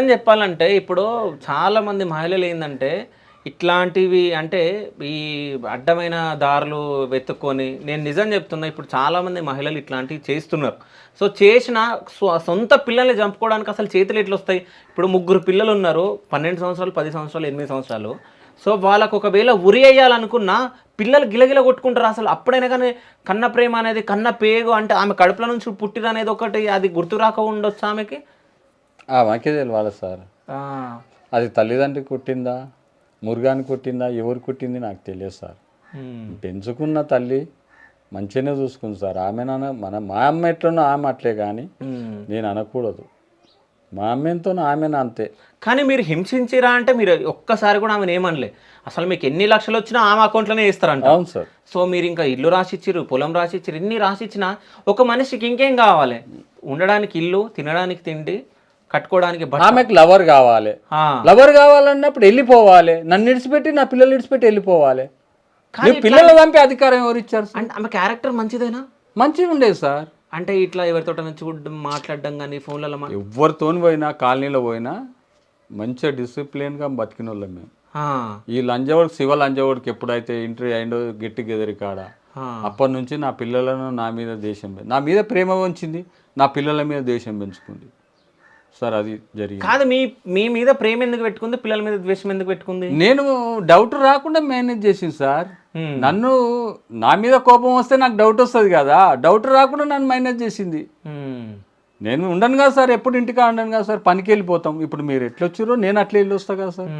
అని చెప్పాలంటే ఇప్పుడు చాలా మంది మహిళలు ఏంటంటే ఇట్లాంటివి అంటే ఈ అడ్డమైన దారులు వెతుక్కొని నేను నిజం చెప్తున్నా ఇప్పుడు చాలా మంది మహిళలు ఇట్లాంటివి చేస్తున్నారు. సో చేసిన సొంత పిల్లల్ని చంపుకోవడానికి అసలు చేతులు ఎట్లా వస్తాయి? ఇప్పుడు ముగ్గురు పిల్లలు ఉన్నారు, 12 సంవత్సరాలు, 10 సంవత్సరాలు, 8 సంవత్సరాలు. సో వాళ్ళకు ఒకవేళ ఉరి వేయాలనుకున్నా పిల్లలు గిలగిల కొట్టుకుంటారు. అసలు అప్పుడైనా కానీ కన్న ప్రేమ అనేది, కన్న పేగు అంటే ఆమె కడుపులో నుంచి పుట్టిన అనేది ఒకటి అది గుర్తు రాక ఉండొచ్చు ఆమెకి. మాకే తెలియాలి సార్, ఆ, అది తల్లిదండ్రికి కుట్టిందా, మురుగానికి కుట్టిందా, ఎవరు కుట్టింది నాకు తెలియదు సార్. ఉమ్, పెంచుకున్న తల్లి మంచిగానే చూసుకుంది సార్. ఆమె మా అమ్మ ఎట్లనో ఆమె అట్లే, కానీ ఉమ్. నేను అనకూడదు. మా అమ్మతో ఆమెను అంతే. కానీ మీరు హింసించిరా అంటే మీరు ఒక్కసారి కూడా ఆమెను ఏమనలే. అసలు మీకు ఎన్ని లక్షలు వచ్చినా ఆమె అకౌంట్లోనే ఇస్తారంట. అవును సార్. సో మీరు ఇంకా ఇల్లు రాసిచ్చిర్రు, పొలం రాసిచ్చిర్రు, ఇన్ని రాసిచ్చినా ఒక మనిషికి ఇంకేం కావాలి? ఉండడానికి ఇల్లు, తినడానికి తిండి, కట్టుకోవడానికి బట్ట. ఆమెకు లవర్ కావాలి. ఆ. లవర్ కావాలన్నప్పుడు వెళ్ళిపోవాలి. నన్ను ఇడిచిపెట్టి నా పిల్లలు ఇడిచిపెట్టి వెళ్ళిపోవాలి. కానీ పిల్లలు పంపే అధికారం ఎవరు ఇచ్చారు సార్? అంటే ఆమె క్యారెక్టర్ మంచిదేనా? మంచిగా ఉండేది సార్. అంటే ఇట్లా ఎవరితో చూడడం, మాట్లాడడం కానీ ఫోన్లలో ఎవరితో పోయినా, కాలనీలో పోయినా మంచిగా డిసిప్లిన్గా బతికిన వాళ్ళం మేము. ఈ లంజవాడికి, శివ లంజవాడికి ఎప్పుడైతే ఎంట్రీ అయిందో గెట్టి గెదరి కాడ, అప్పటి నుంచి నా పిల్లలను నా మీద దేశం, నా మీద ప్రేమ ఉంచింది, నా పిల్లల మీద దేశం పెంచుకుంది సార్. అది జరిగింది. కాదు, మీ మీద ప్రేమ ఎందుకు పెట్టుకుంది, పిల్లల మీద ద్వేషం ఎందుకు పెట్టుకుంది? నేను డౌట్ రాకుండా మేనేజ్ చేసింది సార్. నన్ను నా మీద కోపం వస్తే నాకు డౌట్ వస్తుంది కదా, డౌట్ రాకుండా నన్ను మేనేజ్ చేసింది. నేను ఉండను కదా సార్, ఎప్పుడు ఇంటికా ఉండను కదా సార్, పనికి వెళ్ళిపోతాం. ఇప్పుడు మీరు ఎట్లా వచ్చారో నేను అట్లా వెళ్ళి వస్తా కదా సార్.